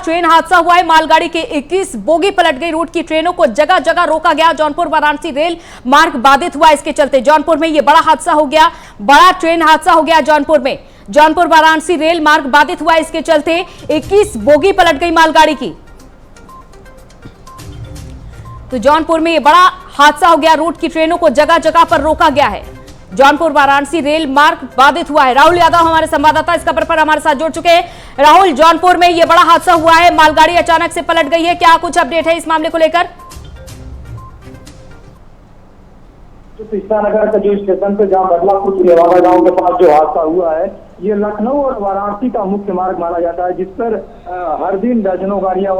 Train हादसा हुआ है। मालगाड़ी के 21 बोगी पलट गई। रूट की ट्रेनों को जगह जगह रोका गया। जौनपुर वाराणसी रेल मार्ग बाधित हुआ। इसके चलते जौनपुर में यह बड़ा हादसा हो गया। बड़ा ट्रेन हादसा हो गया जौनपुर में। जौनपुर वाराणसी रेल मार्ग बाधित हुआ। इसके चलते 21 बोगी पलट गई मालगाड़ी की। तो जौनपुर में यह बड़ा हादसा हो गया। रूट की ट्रेनों को जगह जगह पर रोका गया है। जौनपुर वाराणसी रेल मार्ग बाधित हुआ है। राहुल यादव हमारे संवाददाता इस खबर पर हमारे साथ जुड़ चुके हैं। राहुल, जौनपुर में यह बड़ा हादसा हुआ है। मालगाड़ी अचानक से पलट गई है। क्या कुछ अपडेट है इस मामले को लेकर? कृष्णानगर का जो स्टेशन पे जहाँ बदलापुर नेवादा गांव के पास जो हादसा हुआ है, ये लखनऊ और वाराणसी का मुख्य मार्ग माना जाता है, जिस पर हर दिन दर्जनों गाड़ियां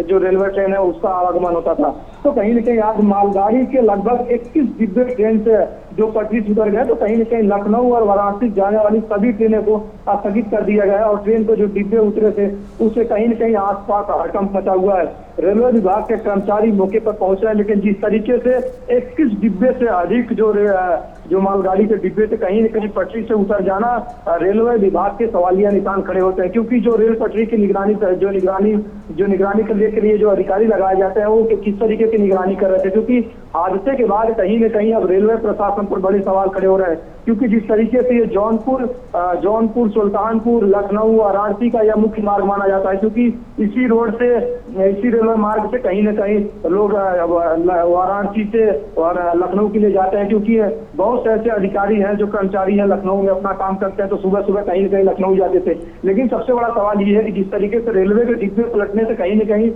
जो रेलवे ट्रेन है उसका आवागमन होता था। तो कहीं न कहीं आज मालगाड़ी के लगभग 21 डिब्बे ट्रेन से जो पटरी से उतर गए, तो कहीं न कहीं लखनऊ और वाराणसी जाने वाली सभी ट्रेनें को स्थगित कर दिया गया है और ट्रेन को जो डिब्बे उतरे थे उससे कहीं न कहीं आसपास हड़कंप मचा हुआ है। रेलवे विभाग के कर्मचारी मौके पर पहुंचे हैं, लेकिन जिस तरीके से 21 डिब्बे से अधिक जो मालगाड़ी के डिब्बे थे कहीं न कहीं पटरी से उतर जाना रेलवे विभाग के सवालिया निशान खड़े होते हैं, क्योंकि जो रेल पटरी की निगरानी करने के लिए जो अधिकारी लगाए जाते हैं वो किस तरीके की निगरानी कर रहे थे, क्योंकि हादसे के बाद कहीं न कहीं अब रेलवे प्रशासन पर बड़े सवाल खड़े हो रहे हैं, क्योंकि जिस तरीके से ये जौनपुर सुल्तानपुर लखनऊ वाराणसी का यह मुख्य मार्ग माना जाता है, क्योंकि इसी रेलवे मार्ग से कहीं न कहीं लोग वाराणसी से और लखनऊ के लिए जाते हैं, क्योंकि बहुत से ऐसे अधिकारी हैं जो कर्मचारी हैं लखनऊ में अपना काम करते हैं, तो सुबह सुबह कहीं न कहीं लखनऊ जाते थे। लेकिन सबसे बड़ा सवाल ये है कि जिस तरीके से रेलवे के डिब्बे पलटने से कहीं न कहीं,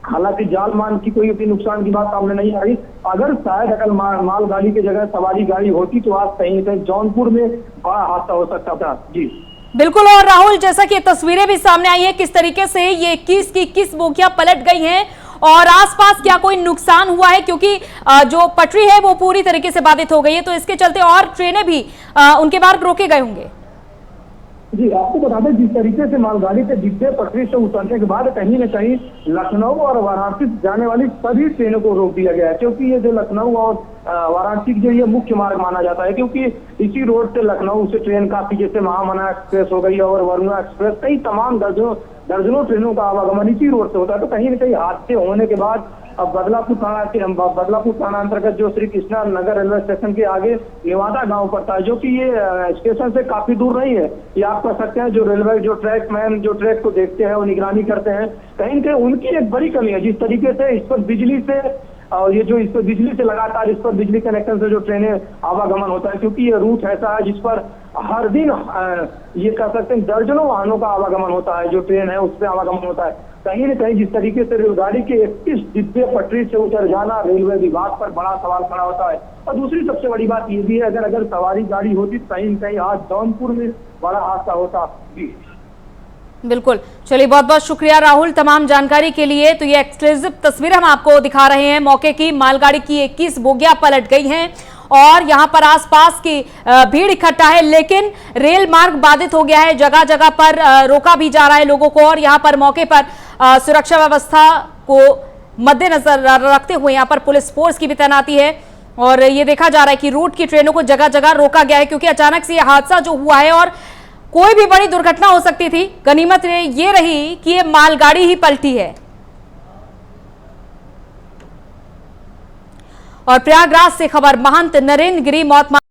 हालांकि जान मान की कोई भी नुकसान की बात सामने नहीं आई, अगर शायद अगर मालगाड़ी की जगह सवारी गाड़ी होती तो आज कहीं न कहीं जौनपुर में बड़ा हादसा हो सकता था। जी बिल्कुल। और राहुल, जैसा कि तस्वीरें भी सामने आई है, किस तरीके से ये 21 की 21 बोगियां पलट गई हैं और आसपास क्या कोई नुकसान हुआ है? क्योंकि जो पटरी है वो पूरी तरीके से बाधित हो गई है, तो इसके चलते और ट्रेनें भी उनके मार्ग रोके गए होंगे। जी, आपको बता दें जिस तरीके से मालगाड़ी के डिब्बे पटरी से उतरने के बाद कहीं न कहीं लखनऊ और वाराणसी जाने वाली सभी ट्रेनों को रोक दिया गया है, क्योंकि ये जो लखनऊ और वाराणसी की जो ये मुख्य मार्ग माना जाता है, क्योंकि इसी रोड से लखनऊ से ट्रेन काफी, जैसे महामना एक्सप्रेस हो गई और वरुणा एक्सप्रेस, कई तमाम दर्जनों ट्रेनों का आवागमन इसी रोड से होता है। तो कहीं न कहीं हादसे होने के बाद अब बदलापुर थाना अंतर्गत जो श्री कृष्णा नगर रेलवे स्टेशन के आगे नेवादा गांव पड़ता है, जो कि ये स्टेशन से काफी दूर नहीं है। ये आप कह सकते हैं जो रेलवे जो ट्रैकमैन जो ट्रैक को देखते हैं वो निगरानी करते हैं, कहीं न कहीं उनकी एक बड़ी कमी है। जिस तरीके से इस पर बिजली से और ये जो इस पर बिजली से लगातार इस पर बिजली कनेक्शन से जो ट्रेनें आवागमन होता है, क्योंकि ये रूट ऐसा है जिस पर हर दिन ये कह सकते हैं दर्जनों वाहनों का आवागमन होता है, जो ट्रेन है उस पर आवागमन होता है। कहीं न कहीं जिस तरीके से रेलगाड़ी के 21 डिब्बे पटरी से उतर जाना रेलवे विभाग पर बड़ा सवाल खड़ा होता है। और दूसरी सबसे बड़ी बात ये भी है, अगर सवारी गाड़ी होती तो कहीं न कहीं आज जौनपुर में बड़ा हादसा होता। बिल्कुल। चलिए, बहुत बहुत शुक्रिया राहुल तमाम जानकारी के लिए। तो ये एक्सक्लूसिव तस्वीर हम आपको दिखा रहे हैं मौके की। मालगाड़ी की 21 बोगियां पलट गई हैं और यहां पर आसपास की भीड़ इकट्ठा है, लेकिन रेल मार्ग बाधित हो गया है। जगह जगह पर रोका भी जा रहा है लोगों को और यहां पर मौके पर सुरक्षा व्यवस्था को मद्देनजर रखते हुए यहां पर पुलिस फोर्स की भी तैनाती है। और ये देखा जा रहा है कि रूट की ट्रेनों को जगह जगह रोका गया है, क्योंकि अचानक से यह हादसा जो हुआ है और कोई भी बड़ी दुर्घटना हो सकती थी। गनीमत ये रही कि ये मालगाड़ी ही पलटी है। और प्रयागराज से खबर, महंत नरेंद्र गिरी मौत